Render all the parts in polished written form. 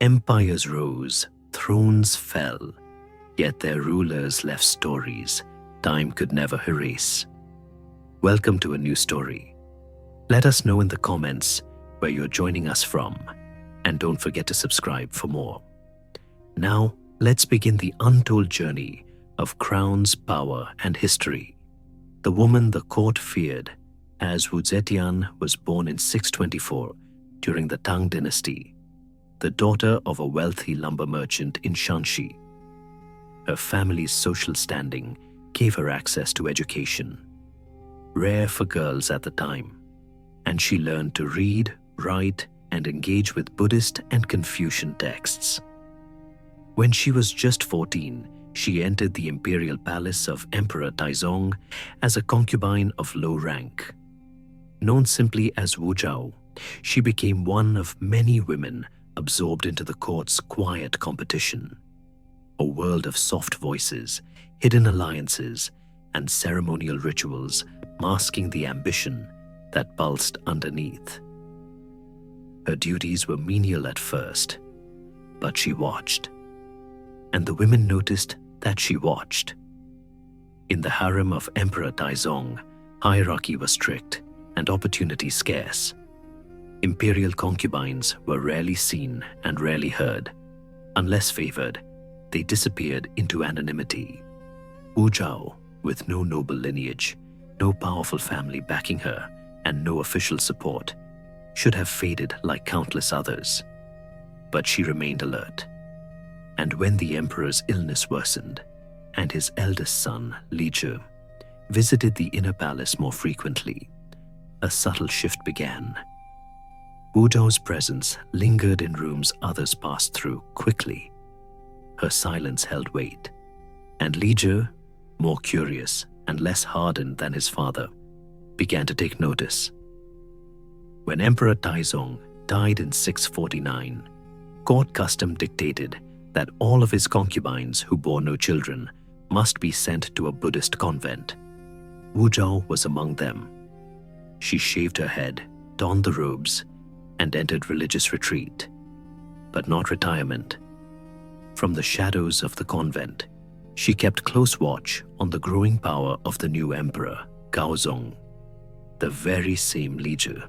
Empires rose, thrones fell, yet their rulers left stories time could never erase. Welcome to a new story. Let us know in the comments where you're joining us from, and don't forget to subscribe for more. Now, let's begin the untold journey of crowns, power, and history. The woman the court feared, as Wu Zetian was born in 624 during the Tang Dynasty, the daughter of a wealthy lumber merchant in Shanxi. Her family's social standing gave her access to education, rare for girls at the time, and she learned to read, write, and engage with Buddhist and Confucian texts. When she was just 14, she entered the imperial palace of Emperor Taizong as a concubine of low rank. Known simply as Wu Zhao, she became one of many women absorbed into the court's quiet competition, a world of soft voices, hidden alliances, and ceremonial rituals masking the ambition that pulsed underneath. Her duties were menial at first, but she watched, and the women noticed that she watched. In the harem of Emperor Taizong, hierarchy was strict and opportunity scarce. Imperial concubines were rarely seen and rarely heard. Unless favored, they disappeared into anonymity. Wu Zhao, with no noble lineage, no powerful family backing her, and no official support, should have faded like countless others. But she remained alert. And when the emperor's illness worsened, and his eldest son, Li Zhi, visited the inner palace more frequently, a subtle shift began. Wu Zhao's presence lingered in rooms others passed through quickly. Her silence held weight, and Li Zhi, more curious and less hardened than his father, began to take notice. When Emperor Taizong died in 649, court custom dictated that all of his concubines who bore no children must be sent to a Buddhist convent. Wu Zhao was among them. She shaved her head, donned the robes, and entered religious retreat, but not retirement. From the shadows of the convent, she kept close watch on the growing power of the new emperor, Gaozong, the very same Li Zhi.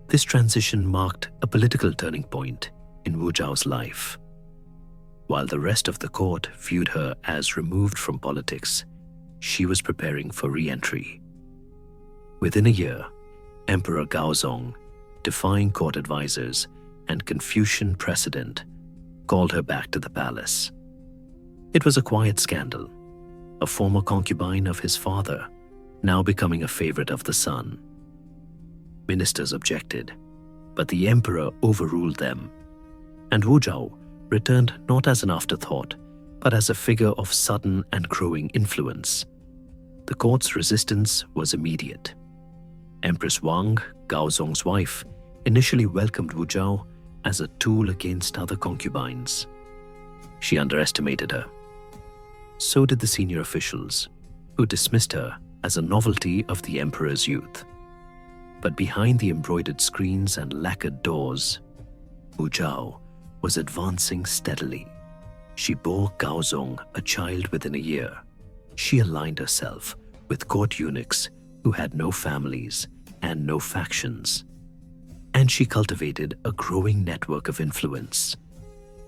This transition marked a political turning point in Wu Zhao's life. While the rest of the court viewed her as removed from politics, she was preparing for re-entry. Within a year, Emperor Gaozong, defying court advisors and Confucian precedent, called her back to the palace. It was a quiet scandal, a former concubine of his father, now becoming a favorite of the son. Ministers objected, but the emperor overruled them, and Wu Zhao returned not as an afterthought, but as a figure of sudden and growing influence. The court's resistance was immediate. Empress Wang, Gaozong's wife, initially welcomed Wu Zhao as a tool against other concubines. She underestimated her. So did the senior officials, who dismissed her as a novelty of the emperor's youth. But behind the embroidered screens and lacquered doors, Wu Zhao was advancing steadily. She bore Gaozong a child within a year. She aligned herself with court eunuchs who had no families and no factions. And she cultivated a growing network of influence,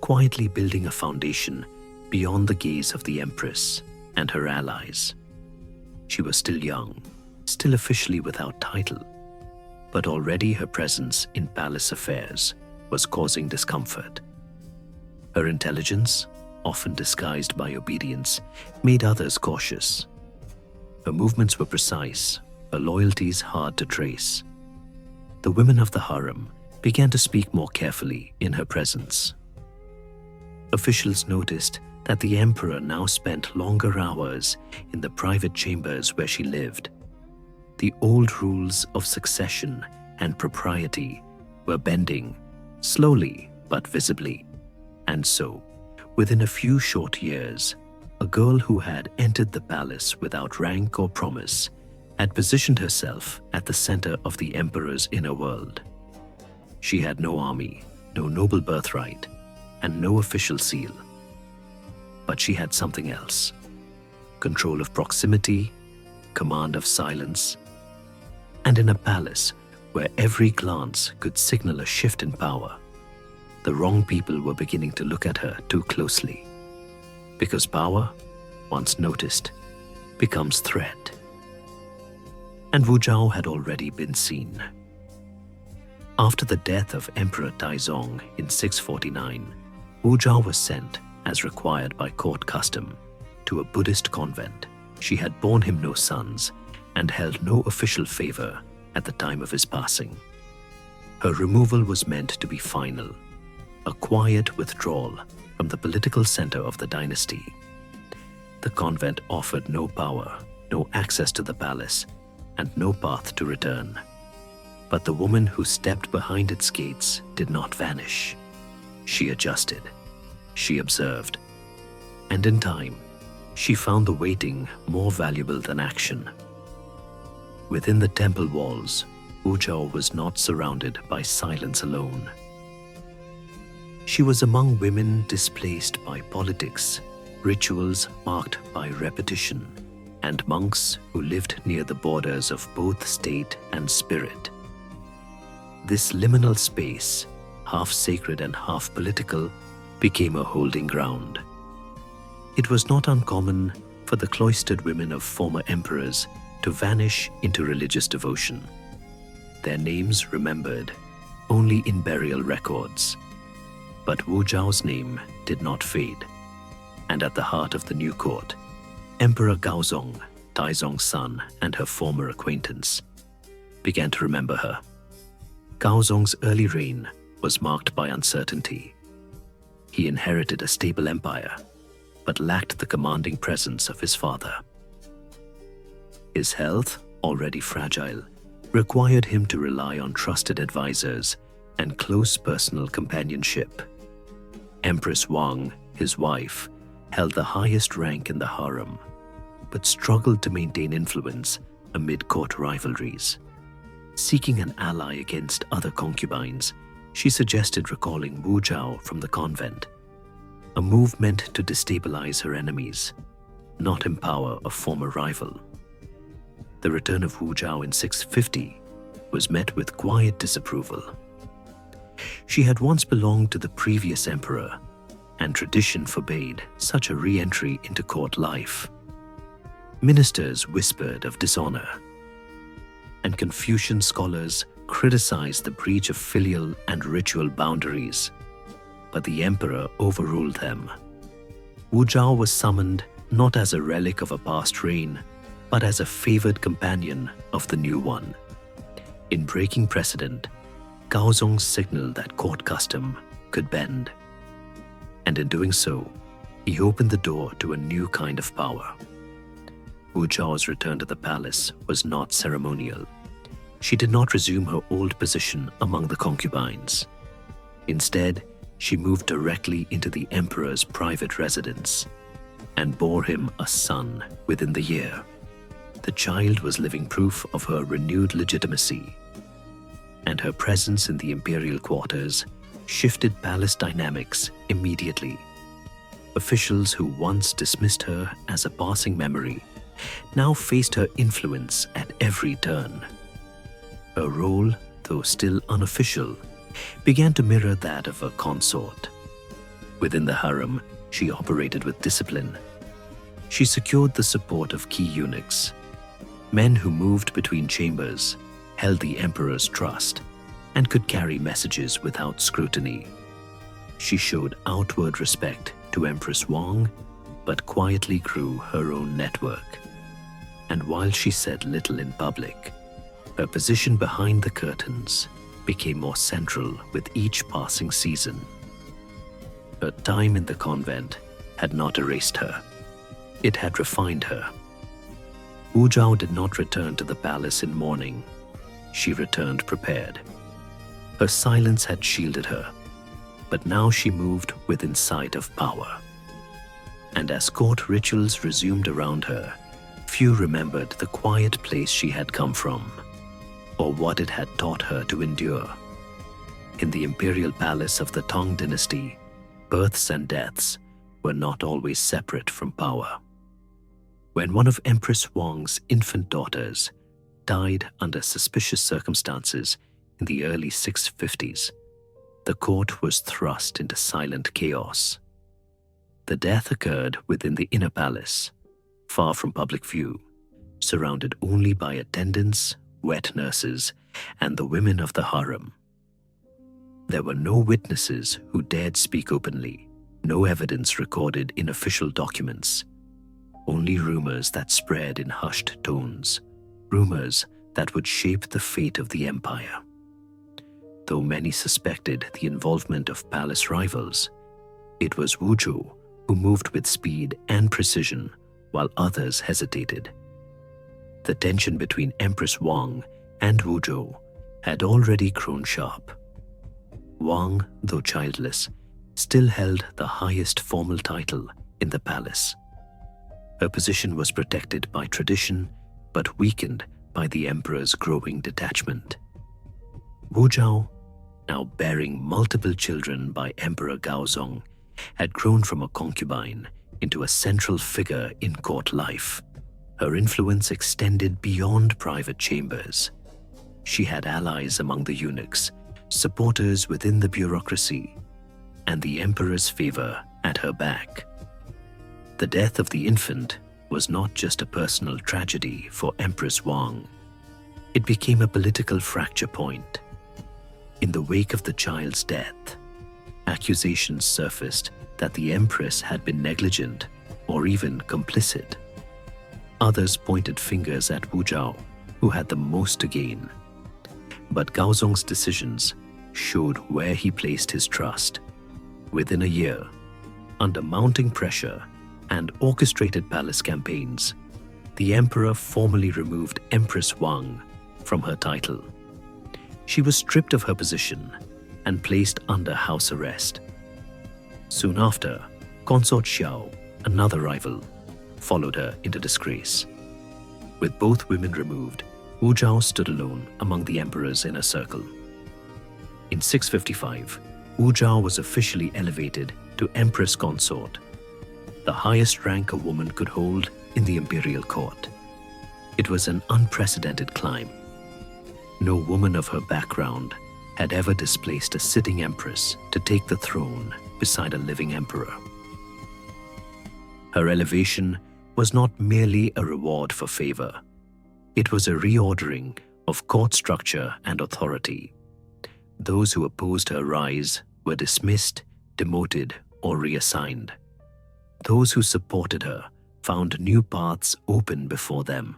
quietly building a foundation beyond the gaze of the empress and her allies. She was still young, still officially without title, but already her presence in palace affairs was causing discomfort. Her intelligence, often disguised by obedience, made others cautious. Her movements were precise, her loyalties hard to trace. The women of the harem began to speak more carefully in her presence. Officials noticed that the emperor now spent longer hours in the private chambers where she lived. The old rules of succession and propriety were bending, slowly but visibly. And so, within a few short years, a girl who had entered the palace without rank or promise had positioned herself at the center of the emperor's inner world. She had no army, no noble birthright, and no official seal. But she had something else: control of proximity, command of silence, and in a palace where every glance could signal a shift in power, the wrong people were beginning to look at her too closely. Because power, once noticed, becomes threat. And Wu Zhao had already been seen. After the death of Emperor Taizong in 649, Wu Zhao was sent, as required by court custom, to a Buddhist convent. She had borne him no sons and held no official favor at the time of his passing. Her removal was meant to be final, a quiet withdrawal from the political center of the dynasty. The convent offered no power, no access to the palace, and no path to return. But the woman who stepped behind its gates did not vanish. She adjusted, she observed, and in time, she found the waiting more valuable than action. Within the temple walls, Wu Zhao was not surrounded by silence alone. She was among women displaced by politics, rituals marked by repetition, and monks who lived near the borders of both state and spirit. This liminal space, half sacred and half political, became a holding ground. It was not uncommon for the cloistered women of former emperors to vanish into religious devotion, their names remembered only in burial records. But Wu Zhao's name did not fade, and at the heart of the new court, Emperor Gaozong, Taizong's son and her former acquaintance, began to remember her. Gaozong's early reign was marked by uncertainty. He inherited a stable empire, but lacked the commanding presence of his father. His health, already fragile, required him to rely on trusted advisors and close personal companionship. Empress Wang, his wife, held the highest rank in the harem, but struggled to maintain influence amid court rivalries. Seeking an ally against other concubines, she suggested recalling Wu Zhao from the convent, a move meant to destabilize her enemies, not empower a former rival. The return of Wu Zhao in 650 was met with quiet disapproval. She had once belonged to the previous emperor, and tradition forbade such a re-entry into court life. Ministers whispered of dishonor, and Confucian scholars criticized the breach of filial and ritual boundaries, but the emperor overruled them. Wu Zhao was summoned not as a relic of a past reign, but as a favored companion of the new one. In breaking precedent, Gaozong signaled that court custom could bend. And in doing so, he opened the door to a new kind of power. Wu Zhao's return to the palace was not ceremonial. She did not resume her old position among the concubines. Instead, she moved directly into the emperor's private residence and bore him a son within the year. The child was living proof of her renewed legitimacy, and her presence in the imperial quarters shifted palace dynamics immediately. Officials who once dismissed her as a passing memory now faced her influence at every turn. Her role, though still unofficial, began to mirror that of a consort. Within the harem, she operated with discipline. She secured the support of key eunuchs, men who moved between chambers, held the emperor's trust, and could carry messages without scrutiny. She showed outward respect to Empress Wang, but quietly grew her own network. And while she said little in public, her position behind the curtains became more central with each passing season. Her time in the convent had not erased her. It had refined her. Wu Zhao did not return to the palace in mourning. She returned prepared. Her silence had shielded her, but now she moved within sight of power. And as court rituals resumed around her, few remembered the quiet place she had come from, or what it had taught her to endure. In the imperial palace of the Tang Dynasty, births and deaths were not always separate from power. When one of Empress Wang's infant daughters died under suspicious circumstances in the early 650s, the court was thrust into silent chaos. The death occurred within the inner palace, far from public view, surrounded only by attendants, wet nurses, and the women of the harem. There were no witnesses who dared speak openly, no evidence recorded in official documents, only rumors that spread in hushed tones, rumors that would shape the fate of the empire. Though many suspected the involvement of palace rivals, it was Wu Zhou who moved with speed and precision while others hesitated. The tension between Empress Wang and Wu Zhou had already grown sharp. Wang, though childless, still held the highest formal title in the palace. Her position was protected by tradition, but weakened by the emperor's growing detachment. Wu Zhao, now bearing multiple children by Emperor Gaozong, had grown from a concubine into a central figure in court life. Her influence extended beyond private chambers. She had allies among the eunuchs, supporters within the bureaucracy, and the emperor's favor at her back. The death of the infant was not just a personal tragedy for Empress Wang. It became a political fracture point. In the wake of the child's death, accusations surfaced that the empress had been negligent or even complicit. Others pointed fingers at Wu Zhao, who had the most to gain. But Gaozong's decisions showed where he placed his trust. Within a year, under mounting pressure and orchestrated palace campaigns, the emperor formally removed Empress Wang from her title. She was stripped of her position and placed under house arrest. Soon after, Consort Xiao, another rival, followed her into disgrace. With both women removed, Wu Zhao stood alone among the emperor's inner circle. In 655, Wu Zhao was officially elevated to Empress Consort, the highest rank a woman could hold in the imperial court. It was an unprecedented climb. No woman of her background had ever displaced a sitting empress to take the throne beside a living emperor. Her elevation was not merely a reward for favor. It was a reordering of court structure and authority. Those who opposed her rise were dismissed, demoted, or reassigned. Those who supported her found new paths open before them.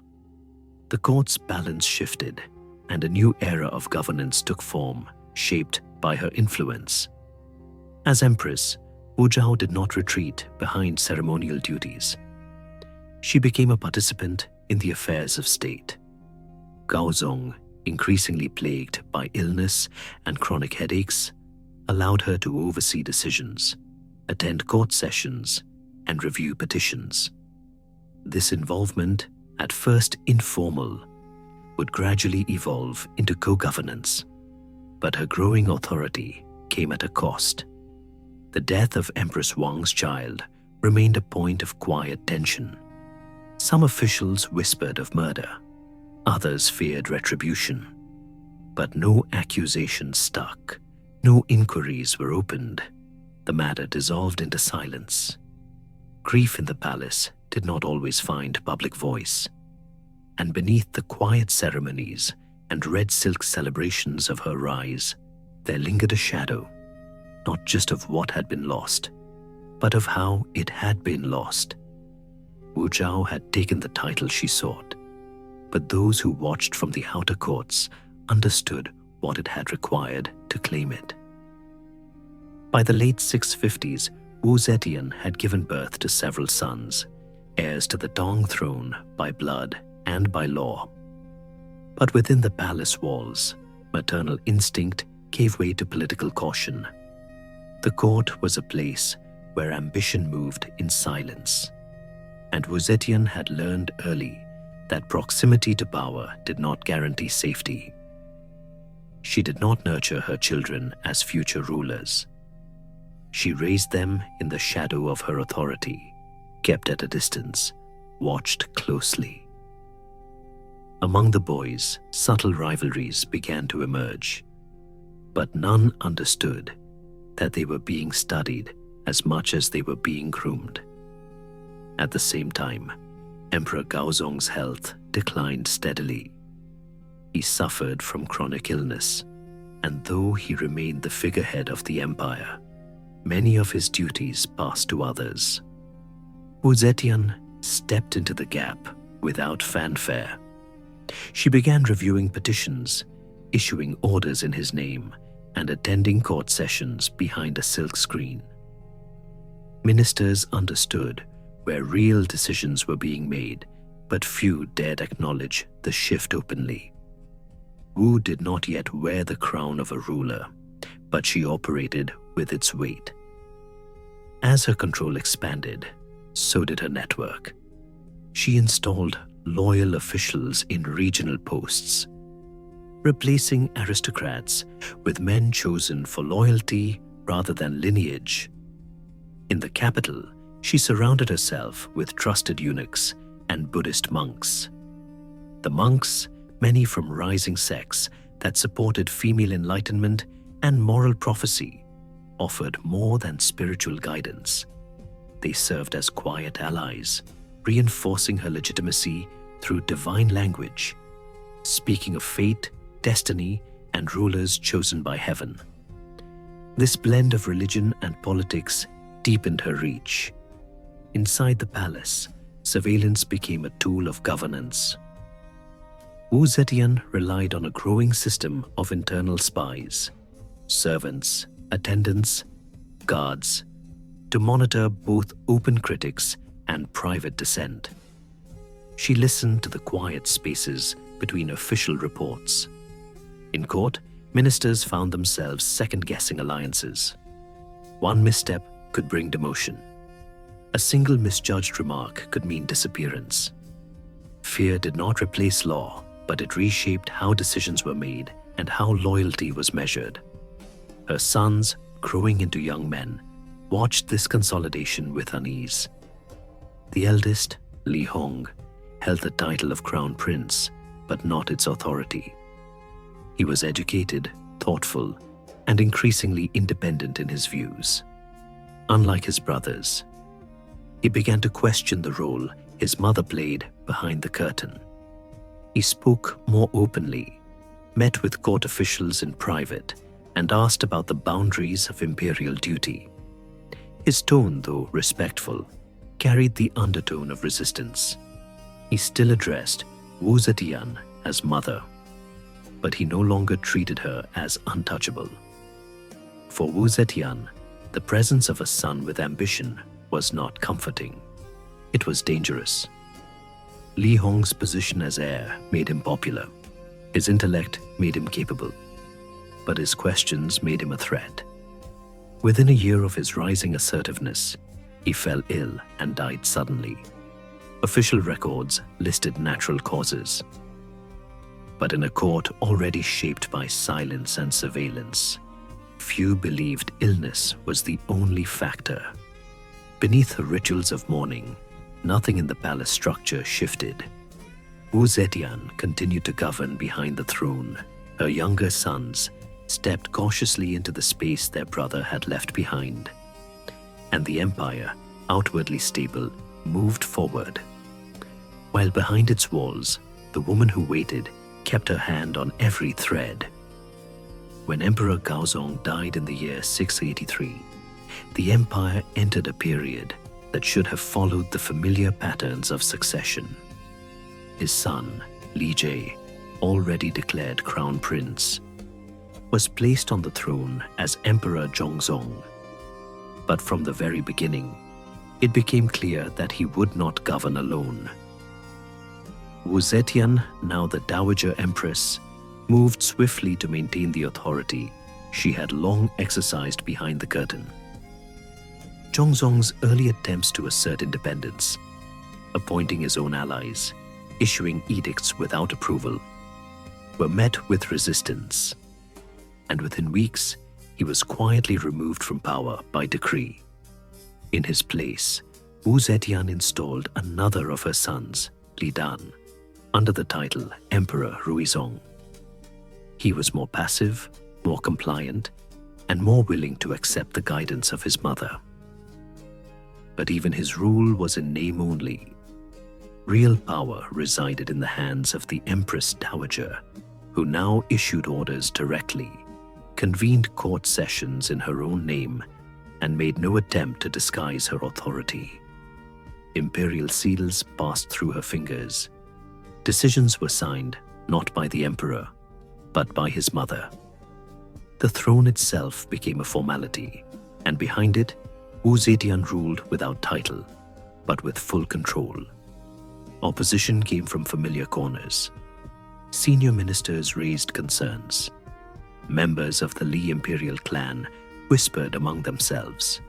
The court's balance shifted, and a new era of governance took form, shaped by her influence. As empress, Wu Zhao did not retreat behind ceremonial duties. She became a participant in the affairs of state. Gaozong, increasingly plagued by illness and chronic headaches, allowed her to oversee decisions, attend court sessions, and review petitions. This involvement, at first informal, would gradually evolve into co-governance. But her growing authority came at a cost. The death of Empress Wang's child remained a point of quiet tension. Some officials whispered of murder, others feared retribution. But no accusations stuck, no inquiries were opened. The matter dissolved into silence. Grief in the palace did not always find public voice, and beneath the quiet ceremonies and red silk celebrations of her rise, there lingered a shadow, not just of what had been lost, but of how it had been lost. Wu Zhao had taken the title she sought, but those who watched from the outer courts understood what it had required to claim it. By the late 650s, Wu Zetian had given birth to several sons, heirs to the Tang throne by blood and by law. But within the palace walls, maternal instinct gave way to political caution. The court was a place where ambition moved in silence, and Wu Zetian had learned early that proximity to power did not guarantee safety. She did not nurture her children as future rulers. She raised them in the shadow of her authority, kept at a distance, watched closely. Among the boys, subtle rivalries began to emerge, but none understood that they were being studied as much as they were being groomed. At the same time, Emperor Gaozong's health declined steadily. He suffered from chronic illness, and though he remained the figurehead of the empire, many of his duties passed to others. Wu Zetian stepped into the gap without fanfare. She began reviewing petitions, issuing orders in his name, and attending court sessions behind a silk screen. Ministers understood where real decisions were being made, but few dared acknowledge the shift openly. Wu did not yet wear the crown of a ruler, but she operated with its weight. As her control expanded, so did her network. She installed loyal officials in regional posts, replacing aristocrats with men chosen for loyalty rather than lineage. In the capital, she surrounded herself with trusted eunuchs and Buddhist monks. The monks, many from rising sects that supported female enlightenment and moral prophecy, offered more than spiritual guidance. They served as quiet allies, reinforcing her legitimacy through divine language, speaking of fate, destiny, and rulers chosen by heaven. This blend of religion and politics deepened her reach. Inside the palace, surveillance became a tool of governance. Wu Zetian relied on a growing system of internal spies, servants, attendants, guards, to monitor both open critics and private dissent. She listened to the quiet spaces between official reports. In court, ministers found themselves second-guessing alliances. One misstep could bring demotion. A single misjudged remark could mean disappearance. Fear did not replace law, but it reshaped how decisions were made and how loyalty was measured. Her sons, growing into young men, watched this consolidation with unease. The eldest, Li Hong, held the title of Crown Prince, but not its authority. He was educated, thoughtful, and increasingly independent in his views. Unlike his brothers, he began to question the role his mother played behind the curtain. He spoke more openly, met with court officials in private, and asked about the boundaries of imperial duty. His tone, though respectful, carried the undertone of resistance. He still addressed Wu Zetian as mother, but he no longer treated her as untouchable. For Wu Zetian, the presence of a son with ambition was not comforting. It was dangerous. Li Hong's position as heir made him popular. His intellect made him capable, but his questions made him a threat. Within a year of his rising assertiveness, he fell ill and died suddenly. Official records listed natural causes. But in a court already shaped by silence and surveillance, few believed illness was the only factor. Beneath her rituals of mourning, nothing in the palace structure shifted. Wu Zetian continued to govern behind the throne. Her younger sons stepped cautiously into the space their brother had left behind. And the empire, outwardly stable, moved forward. While behind its walls, the woman who waited kept her hand on every thread. When Emperor Gaozong died in the year 683, the empire entered a period that should have followed the familiar patterns of succession. His son, Li Jie, already declared crown prince, was placed on the throne as Emperor Zhongzong. But from the very beginning, it became clear that he would not govern alone. Wu Zetian, now the Dowager Empress, moved swiftly to maintain the authority she had long exercised behind the curtain. Zhongzong's early attempts to assert independence, appointing his own allies, issuing edicts without approval, were met with resistance. And within weeks, he was quietly removed from power by decree. In his place, Wu Zetian installed another of her sons, Li Dan, under the title Emperor Ruizong. He was more passive, more compliant, and more willing to accept the guidance of his mother. But even his rule was in name only. Real power resided in the hands of the Empress Dowager, who now issued orders directly, convened court sessions in her own name, and made no attempt to disguise her authority. Imperial seals passed through her fingers. Decisions were signed not by the emperor, but by his mother. The throne itself became a formality, and behind it, Wu Zetian ruled without title, but with full control. Opposition came from familiar corners. Senior ministers raised concerns. Members of the Li imperial clan whispered among themselves.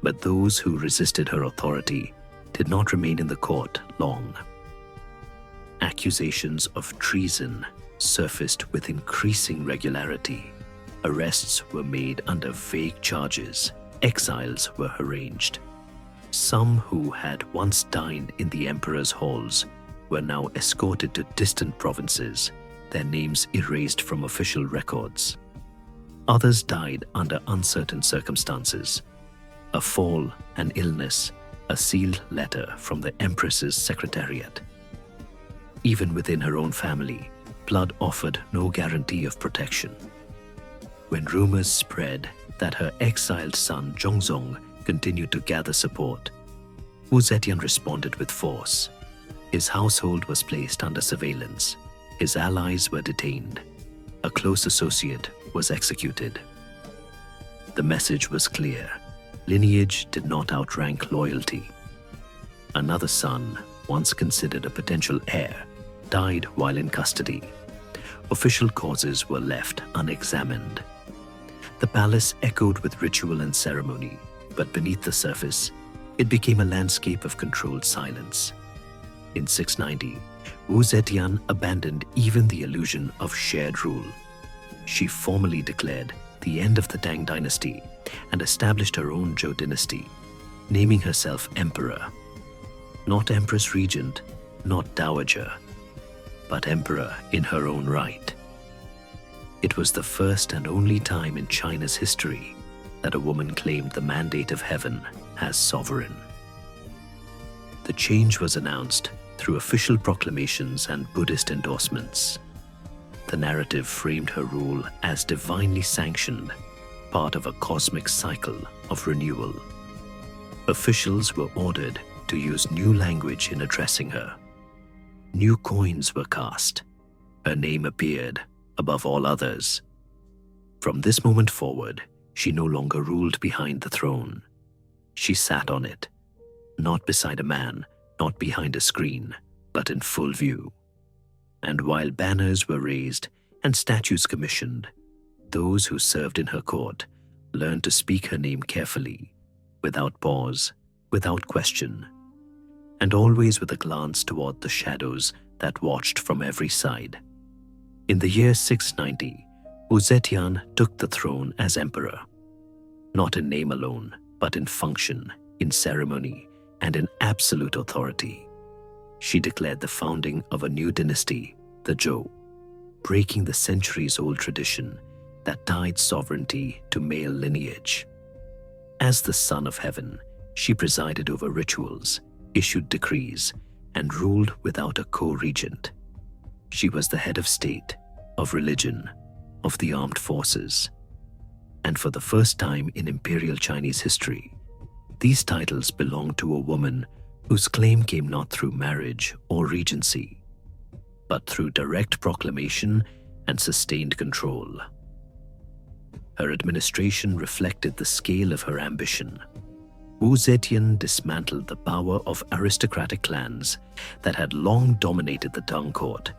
But those who resisted her authority did not remain in the court long. Accusations of treason surfaced with increasing regularity. Arrests were made under vague charges. Exiles were arranged. Some who had once dined in the emperor's halls were now escorted to distant provinces, their names erased from official records. Others died under uncertain circumstances. A fall, an illness, a sealed letter from the empress's secretariat. Even within her own family, blood offered no guarantee of protection. When rumors spread that her exiled son Zhongzong continued to gather support, Wu Zetian responded with force. His household was placed under surveillance. His allies were detained. A close associate was executed. The message was clear. Lineage did not outrank loyalty. Another son, once considered a potential heir, died while in custody. Official causes were left unexamined. The palace echoed with ritual and ceremony, but beneath the surface, it became a landscape of controlled silence. In 690, Wu Zetian abandoned even the illusion of shared rule. She formally declared the end of the Tang Dynasty and established her own Zhou dynasty, naming herself emperor. Not empress regent, not dowager, but emperor in her own right. It was the first and only time in China's history that a woman claimed the mandate of heaven as sovereign. The change was announced through official proclamations and Buddhist endorsements. The narrative framed her rule as divinely sanctioned, part of a cosmic cycle of renewal. Officials were ordered to use new language in addressing her. New coins were cast. Her name appeared above all others. From this moment forward, she no longer ruled behind the throne. She sat on it, not beside a man, not behind a screen, but in full view. And while banners were raised and statues commissioned, those who served in her court learned to speak her name carefully, without pause, without question, and always with a glance toward the shadows that watched from every side. In the year 690, Wu Zetian took the throne as emperor, not in name alone, but in function, in ceremony, and in absolute authority. She declared the founding of a new dynasty, the Zhou, breaking the centuries-old tradition that tied sovereignty to male lineage. As the Son of Heaven, she presided over rituals, issued decrees, and ruled without a co-regent. She was the head of state, of religion, of the armed forces. And for the first time in imperial Chinese history, these titles belonged to a woman whose claim came not through marriage or regency, but through direct proclamation and sustained control. Her administration reflected the scale of her ambition. Wu Zetian dismantled the power of aristocratic clans that had long dominated the Tang Court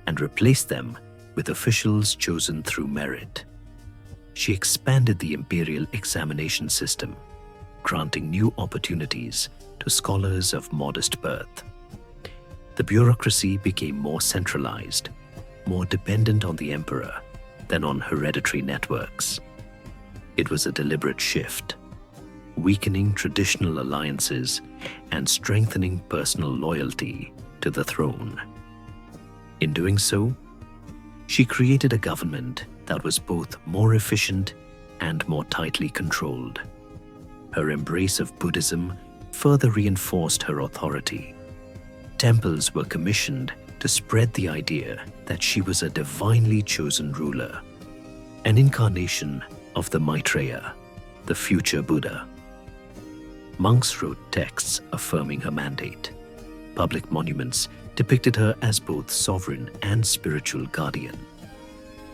and replaced them with officials chosen through merit. She expanded the imperial examination system, granting new opportunities to scholars of modest birth. The bureaucracy became more centralized, more dependent on the emperor than on hereditary networks. It was a deliberate shift, weakening traditional alliances and strengthening personal loyalty to the throne. In doing so, she created a government that was both more efficient and more tightly controlled. Her embrace of Buddhism further reinforced her authority. Temples were commissioned to spread the idea that she was a divinely chosen ruler, an incarnation of the Maitreya, the future Buddha. Monks wrote texts affirming her mandate. Public monuments depicted her as both sovereign and spiritual guardian.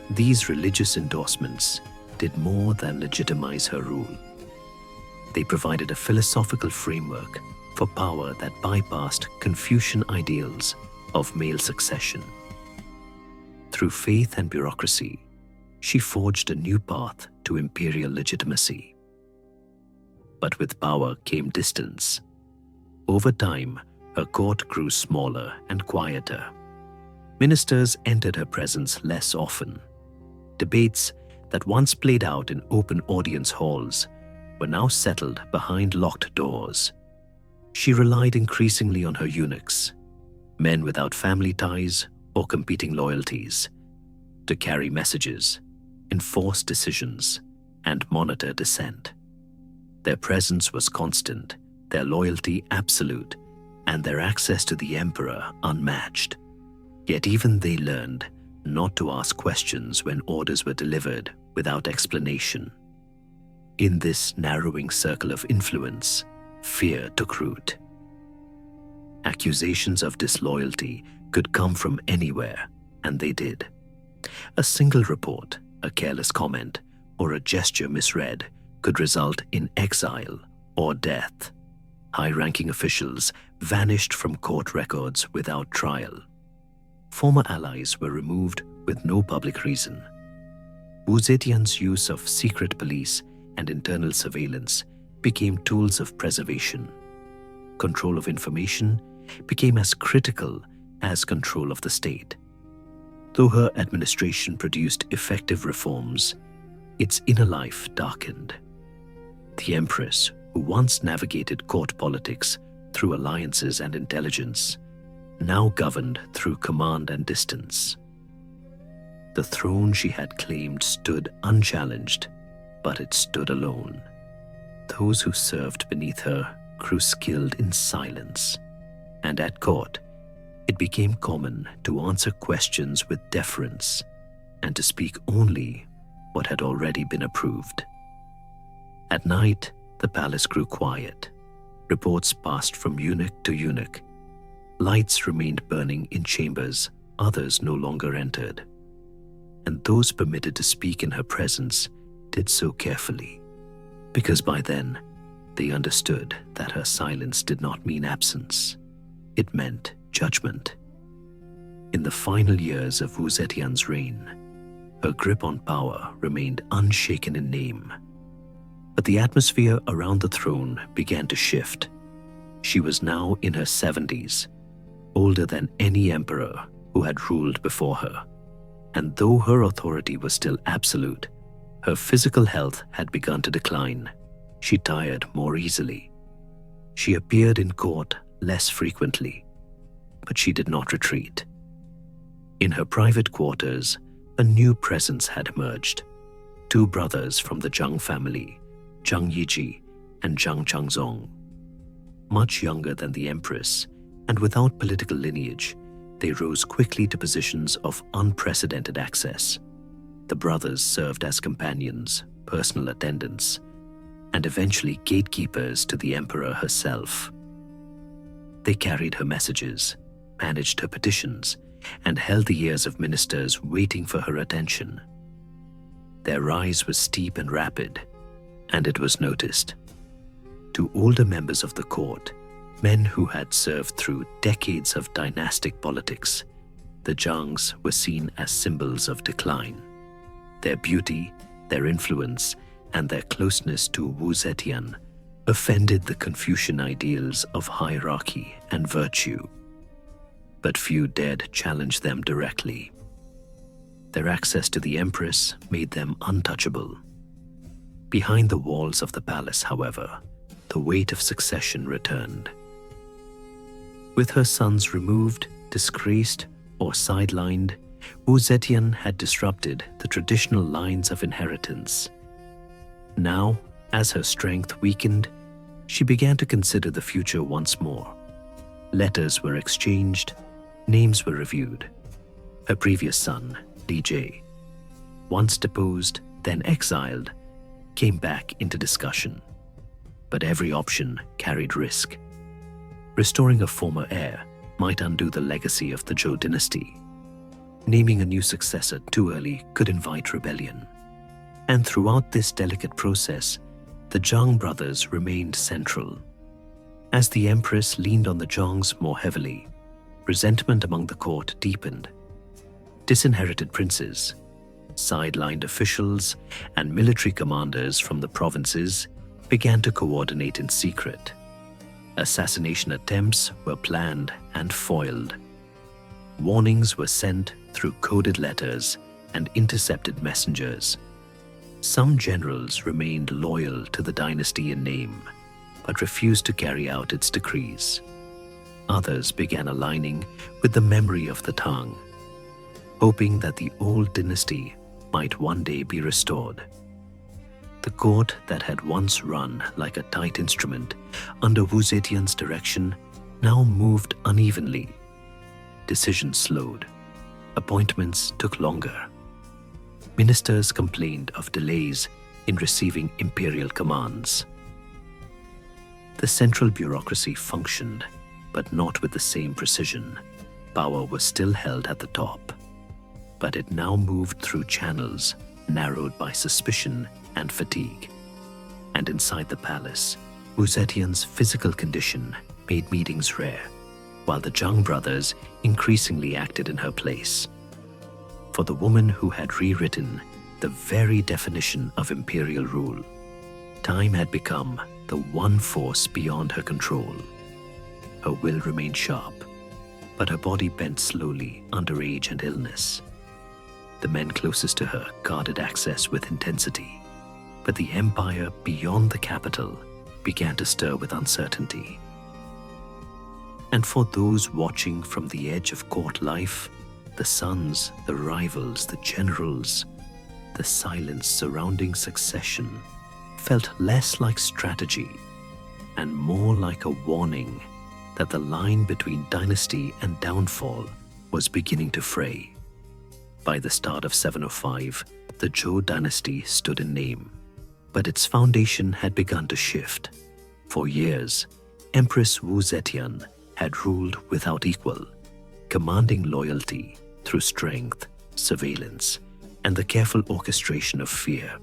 These religious endorsements did more than legitimize her rule. They provided a philosophical framework for power that bypassed Confucian ideals of male succession. Through faith and bureaucracy, she forged a new path to imperial legitimacy. But with power came distance. Over time, her court grew smaller and quieter. Ministers entered her presence less often. Debates that once played out in open audience halls were now settled behind locked doors. She relied increasingly on her eunuchs, men without family ties or competing loyalties, to carry messages, enforce decisions, and monitor dissent. Their presence was constant, their loyalty absolute, and their access to the emperor unmatched. Yet even they learned not to ask questions when orders were delivered without explanation. In this narrowing circle of influence, fear took root. Accusations of disloyalty could come from anywhere, and they did. A single report, a careless comment, or a gesture misread could result in exile or death. High-ranking officials vanished from court records without trial. Former allies were removed with no public reason. Wu Zetian's use of secret police and internal surveillance became tools of preservation. Control of information became as critical as control of the state. Though her administration produced effective reforms, its inner life darkened. The Empress, who once navigated court politics through alliances and intelligence, now governed through command and distance. The throne she had claimed stood unchallenged, but it stood alone. Those who served beneath her grew skilled in silence, and at court, it became common to answer questions with deference and to speak only what had already been approved. At night, the palace grew quiet. Reports passed from eunuch to eunuch. Lights remained burning in chambers others no longer entered. And those permitted to speak in her presence did so carefully, because by then they understood that her silence did not mean absence. It meant judgment. In the final years of Wu Zetian's reign, her grip on power remained unshaken in name. But the atmosphere around the throne began to shift. She was now in her 70s, older than any emperor who had ruled before her. And though her authority was still absolute, her physical health had begun to decline. She tired more easily. She appeared in court less frequently, but she did not retreat. In her private quarters, a new presence had emerged. Two brothers from the Zhang family, Zhang Yiji and Zhang Changzong. Much younger than the Empress, and without political lineage, they rose quickly to positions of unprecedented access. The brothers served as companions, personal attendants, and eventually gatekeepers to the emperor herself. They carried her messages, managed her petitions, and held the ears of ministers waiting for her attention. Their rise was steep and rapid, and it was noticed. To older members of the court, men who had served through decades of dynastic politics, the Zhangs were seen as symbols of decline. Their beauty, their influence, and their closeness to Wu Zetian offended the Confucian ideals of hierarchy and virtue. But few dared challenge them directly. Their access to the Empress made them untouchable. Behind the walls of the palace, however, the weight of succession returned. With her sons removed, disgraced, or sidelined, Wu Zetian had disrupted the traditional lines of inheritance. Now, as her strength weakened, she began to consider the future once more. Letters were exchanged, names were reviewed. Her previous son, DJ, once deposed, then exiled, came back into discussion. But every option carried risk. Restoring a former heir might undo the legacy of the Zhou dynasty. Naming a new successor too early could invite rebellion. And throughout this delicate process, the Zhang brothers remained central. As the empress leaned on the Zhangs more heavily, resentment among the court deepened. Disinherited princes, sidelined officials, and military commanders from the provinces began to coordinate in secret. Assassination attempts were planned and foiled. Warnings were sent through coded letters and intercepted messengers. Some generals remained loyal to the dynasty in name, but refused to carry out its decrees. Others began aligning with the memory of the Tang, hoping that the old dynasty might one day be restored. The court that had once run like a tight instrument under Wu Zetian's direction now moved unevenly. Decisions slowed. Appointments took longer. Ministers complained of delays in receiving imperial commands. The central bureaucracy functioned, but not with the same precision. Power was still held at the top, but it now moved through channels narrowed by suspicion and fatigue. And inside the palace, Wu Zetian's physical condition made meetings rare, while the Zhang brothers increasingly acted in her place. For the woman who had rewritten the very definition of imperial rule, time had become the one force beyond her control. Her will remained sharp, but her body bent slowly under age and illness. The men closest to her guarded access with intensity, but the empire beyond the capital began to stir with uncertainty. And for those watching from the edge of court life, the sons, the rivals, the generals, the silence surrounding succession felt less like strategy and more like a warning that the line between dynasty and downfall was beginning to fray. By the start of 705, the Zhou dynasty stood in name, but its foundation had begun to shift. For years, Empress Wu Zetian had ruled without equal, commanding loyalty through strength, surveillance, and the careful orchestration of fear.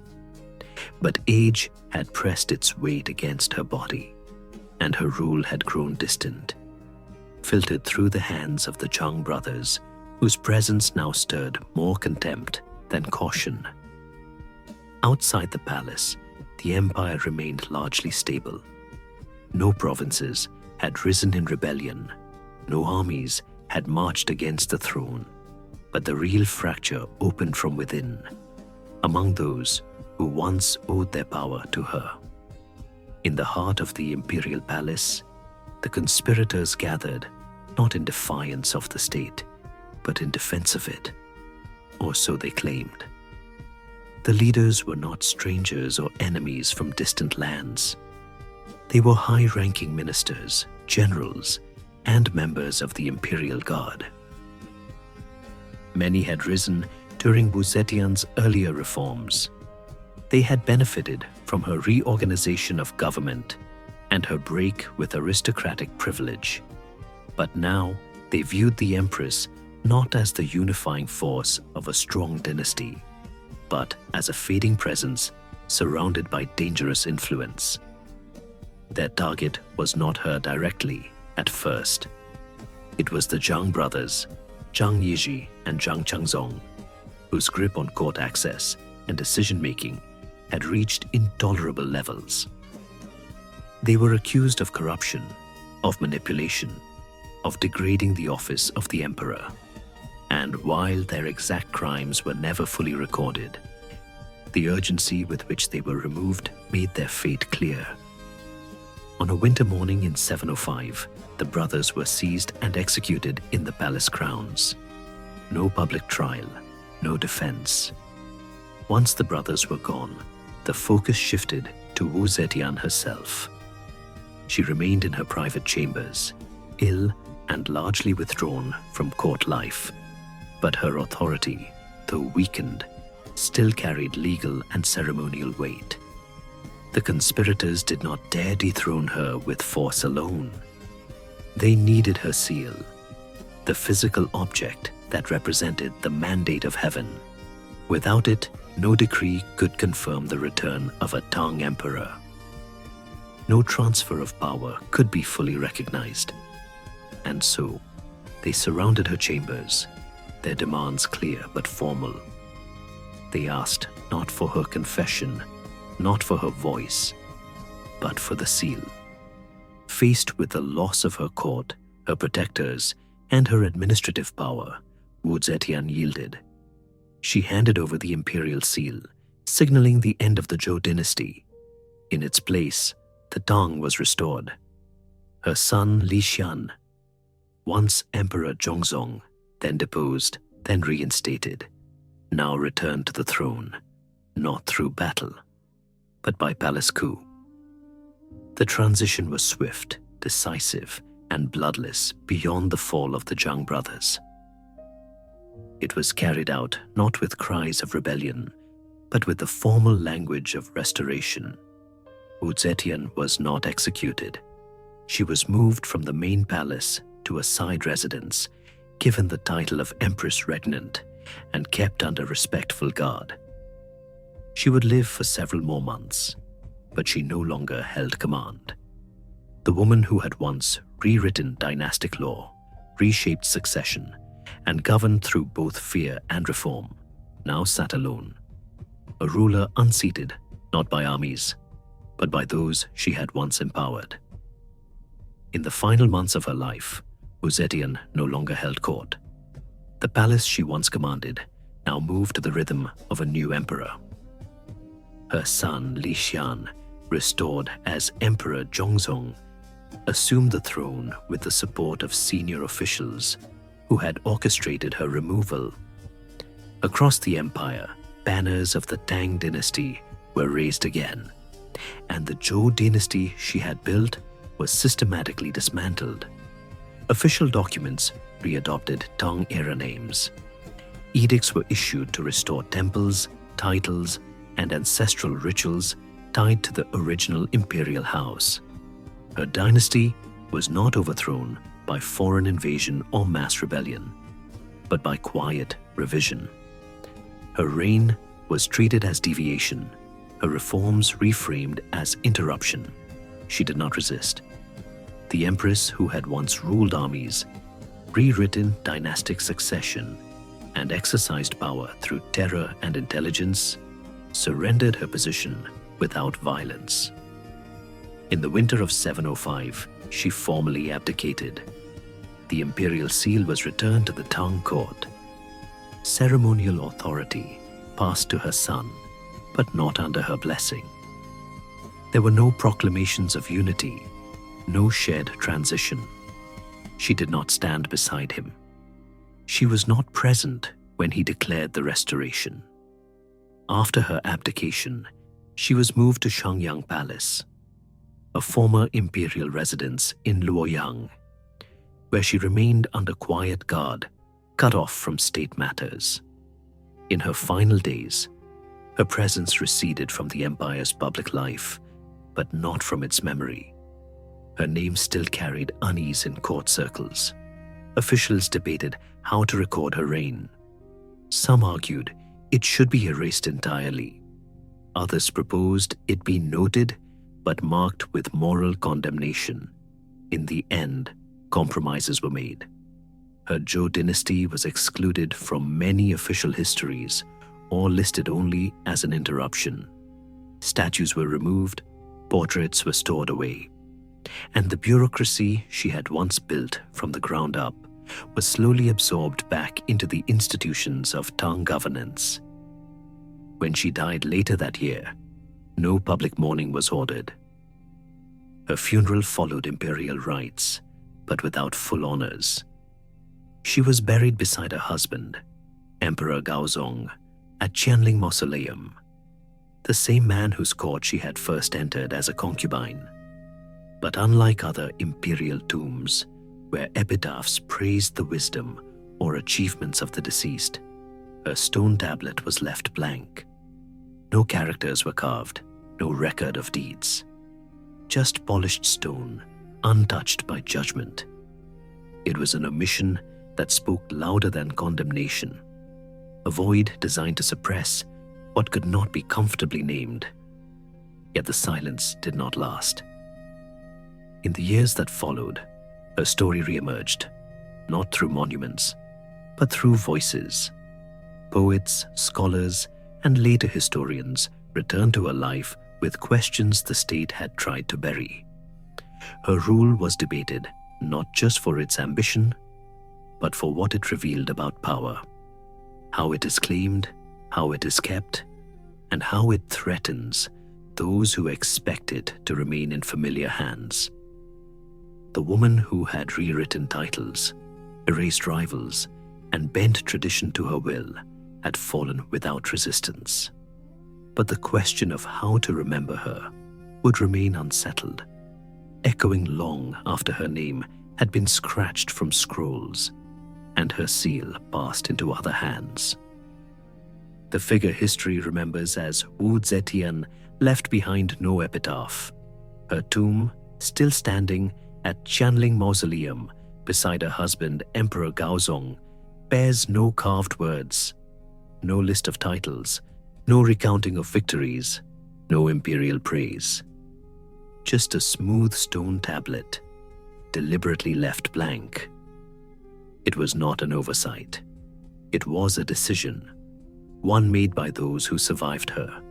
But age had pressed its weight against her body, and her rule had grown distant, filtered through the hands of the Zhang brothers, whose presence now stirred more contempt than caution. Outside the palace, the empire remained largely stable. No provinces had risen in rebellion, no armies had marched against the throne, but the real fracture opened from within, among those who once owed their power to her. In the heart of the imperial palace, the conspirators gathered not in defiance of the state, but in defense of it, or so they claimed. The leaders were not strangers or enemies from distant lands. They were high-ranking ministers, generals, and members of the imperial guard. Many had risen during Wu Zetian's earlier reforms. They had benefited from her reorganization of government and her break with aristocratic privilege. But now they viewed the empress not as the unifying force of a strong dynasty, but as a fading presence surrounded by dangerous influence. Their target was not her directly at first. It was the Zhang brothers, Zhang Yizhi and Zhang Changzong, whose grip on court access and decision-making had reached intolerable levels. They were accused of corruption, of manipulation, of degrading the office of the emperor. And while their exact crimes were never fully recorded, The urgency with which they were removed made their fate clear. On a winter morning in 705, the brothers were seized and executed in the palace grounds. No public trial, no defense. Once the brothers were gone, the focus shifted to Wu Zetian herself. She remained in her private chambers, ill and largely withdrawn from court life. But her authority, though weakened, still carried legal and ceremonial weight. The conspirators did not dare dethrone her with force alone. They needed her seal, the physical object that represented the mandate of heaven. Without it, no decree could confirm the return of a Tang emperor. No transfer of power could be fully recognized. And so, they surrounded her chambers, their demands clear but formal. They asked not for her confession, not for her voice, but for the seal. Faced with the loss of her court, her protectors, and her administrative power, Wu Zetian yielded. She handed over the imperial seal, signaling the end of the Zhou dynasty. In its place, the Tang was restored. Her son Li Xian, once Emperor Zhongzong, then deposed, then reinstated, now returned to the throne, not through battle, but by palace coup. The transition was swift, decisive, and bloodless beyond the fall of the Zhang brothers. It was carried out not with cries of rebellion, but with the formal language of restoration. Wu Zetian was not executed. She was moved from the main palace to a side residence, given the title of Empress Regnant, and kept under respectful guard. She would live for several more months, but she no longer held command. The woman who had once rewritten dynastic law, reshaped succession, and governed through both fear and reform, now sat alone, a ruler unseated not by armies, but by those she had once empowered. In the final months of her life, Wu Zetian no longer held court. The palace she once commanded now moved to the rhythm of a new emperor. Her son Li Xian, restored as Emperor Zhongzong, assumed the throne with the support of senior officials who had orchestrated her removal. Across the empire, banners of the Tang Dynasty were raised again, and the Zhou dynasty she had built was systematically dismantled. Official documents readopted Tang-era names. Edicts were issued to restore temples, titles, and ancestral rituals tied to the original imperial house. Her dynasty was not overthrown by foreign invasion or mass rebellion, but by quiet revision. Her reign was treated as deviation, her reforms reframed as interruption. She did not resist. The empress who had once ruled armies, rewritten dynastic succession, and exercised power through terror and intelligence, surrendered her position without violence. In the winter of 705, she formally abdicated. The imperial seal was returned to the Tang Court. Ceremonial authority passed to her son, but not under her blessing. There were no proclamations of unity, no shared transition. She did not stand beside him. She was not present when he declared the restoration. After her abdication, she was moved to Shangyang Palace, a former imperial residence in Luoyang, where she remained under quiet guard, cut off from state matters. In her final days, her presence receded from the empire's public life, but not from its memory. Her name still carried unease in court circles. Officials debated how to record her reign. Some argued it should be erased entirely. Others proposed it be noted but marked with moral condemnation. In the end, compromises were made. Her Zhou dynasty was excluded from many official histories or listed only as an interruption. Statues were removed, portraits were stored away, and the bureaucracy she had once built from the ground up was slowly absorbed back into the institutions of Tang governance. When she died later that year, no public mourning was ordered. Her funeral followed imperial rites, but without full honors. She was buried beside her husband, Emperor Gaozong, at Qianling Mausoleum, the same man whose court she had first entered as a concubine. But unlike other imperial tombs, where epitaphs praised the wisdom or achievements of the deceased, her stone tablet was left blank. No characters were carved, no record of deeds. Just polished stone, untouched by judgment. It was an omission that spoke louder than condemnation, a void designed to suppress what could not be comfortably named. Yet the silence did not last. In the years that followed, her story re-emerged, not through monuments, but through voices. Poets, scholars, and later historians returned to her life with questions the state had tried to bury. Her rule was debated not just for its ambition, but for what it revealed about power, how it is claimed, how it is kept, and how it threatens those who expect it to remain in familiar hands. The woman who had rewritten titles, erased rivals, and bent tradition to her will had fallen without resistance. But the question of how to remember her would remain unsettled, echoing long after her name had been scratched from scrolls and her seal passed into other hands. The figure history remembers as Wu Zetian left behind no epitaph. Her tomb, still standing at Qianling Mausoleum beside her husband Emperor Gaozong, bears no carved words, no list of titles, no recounting of victories, no imperial praise. Just a smooth stone tablet, deliberately left blank. It was not an oversight. It was a decision, one made by those who survived her,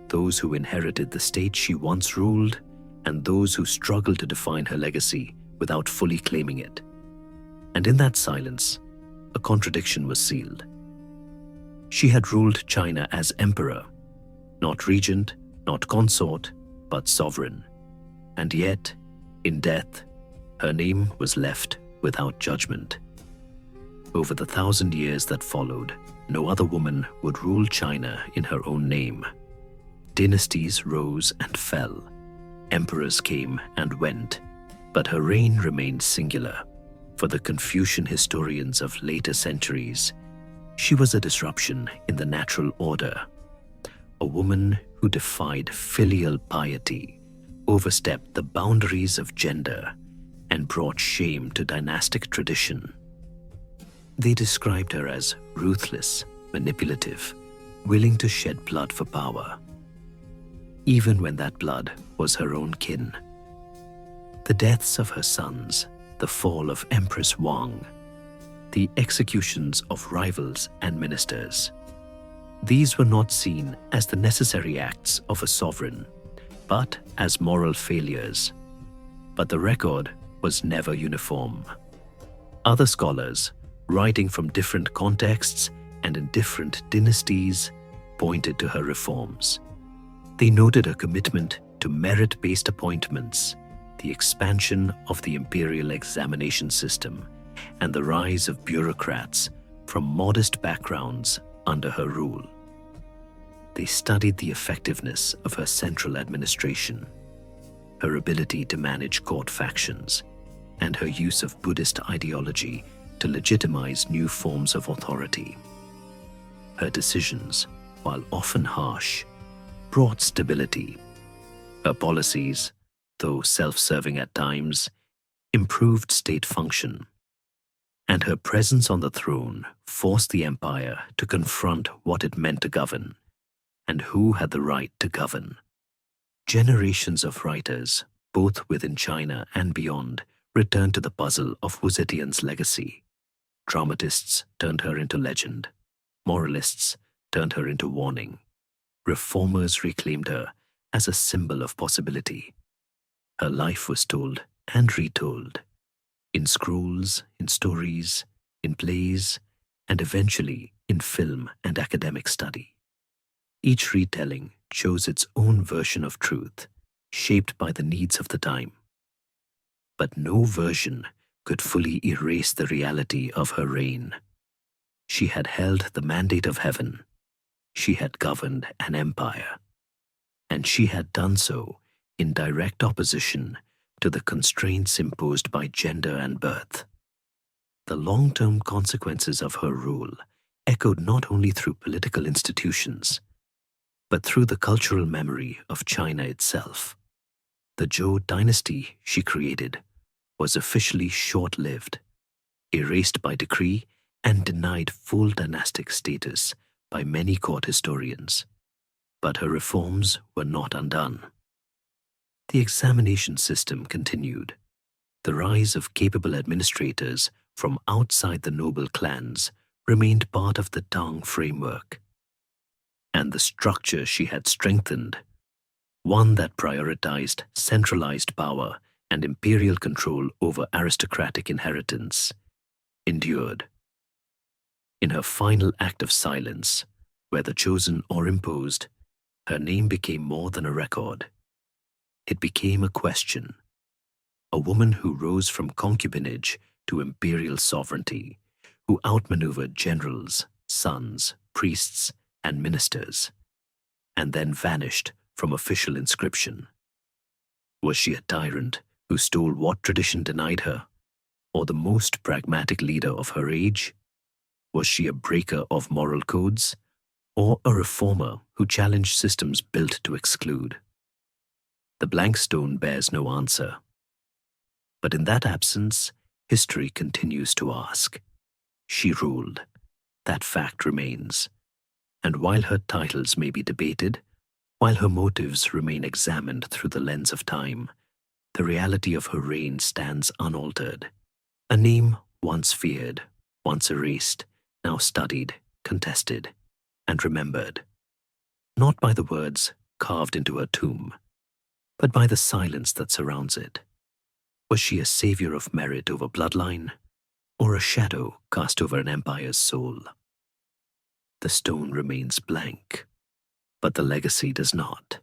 those who inherited the state she once ruled, and those who struggled to define her legacy without fully claiming it. And in that silence, a contradiction was sealed. She had ruled China as emperor, not regent, not consort, but sovereign. And yet, in death, her name was left without judgment. Over the 1,000 years that followed, no other woman would rule China in her own name. Dynasties rose and fell. Emperors came and went, but her reign remained singular. For the Confucian historians of later centuries, she was a disruption in the natural order, a woman who defied filial piety, overstepped the boundaries of gender, and brought shame to dynastic tradition. They described her as ruthless, manipulative, willing to shed blood for power, even when that blood was her own kin. The deaths of her sons, the fall of Empress Wang, the executions of rivals and ministers. These were not seen as the necessary acts of a sovereign, but as moral failures. But the record was never uniform. Other scholars, writing from different contexts and in different dynasties, pointed to her reforms. They noted her commitment to merit-based appointments, the expansion of the imperial examination system, and the rise of bureaucrats from modest backgrounds under her rule. They studied the effectiveness of her central administration, her ability to manage court factions, and her use of Buddhist ideology to legitimize new forms of authority. Her decisions, while often harsh, brought stability. Her policies, though self-serving at times, improved state function. And her presence on the throne forced the empire to confront what it meant to govern, and who had the right to govern. Generations of writers, both within China and beyond, returned to the puzzle of Wu Zetian's legacy. Dramatists turned her into legend. Moralists turned her into warning. Reformers reclaimed her as a symbol of possibility. Her life was told and retold, in scrolls, in stories, in plays, and eventually in film and academic study. Each retelling chose its own version of truth, shaped by the needs of the time. But no version could fully erase the reality of her reign. She had held the mandate of heaven. She had governed an empire. And she had done so in direct opposition to the constraints imposed by gender and birth. The long-term consequences of her rule echoed not only through political institutions, but through the cultural memory of China itself. The Zhou dynasty she created was officially short-lived, erased by decree and denied full dynastic status by many court historians. But her reforms were not undone. The examination system continued. The rise of capable administrators from outside the noble clans remained part of the Tang framework. And the structure she had strengthened, one that prioritized centralized power and imperial control over aristocratic inheritance, endured. In her final act of silence, whether chosen or imposed, her name became more than a record. It became a question. A woman who rose from concubinage to imperial sovereignty, who outmaneuvered generals, sons, priests, and ministers, and then vanished from official inscription. Was she a tyrant who stole what tradition denied her, or the most pragmatic leader of her age? Was she a breaker of moral codes, or a reformer who challenged systems built to exclude? The blank stone bears no answer. But in that absence, history continues to ask. She ruled. That fact remains. And while her titles may be debated, while her motives remain examined through the lens of time, the reality of her reign stands unaltered. A name once feared, once erased, now studied, contested, and remembered. Not by the words carved into her tomb, but by the silence that surrounds it. Was she a savior of merit over bloodline, or a shadow cast over an empire's soul? The stone remains blank, but the legacy does not.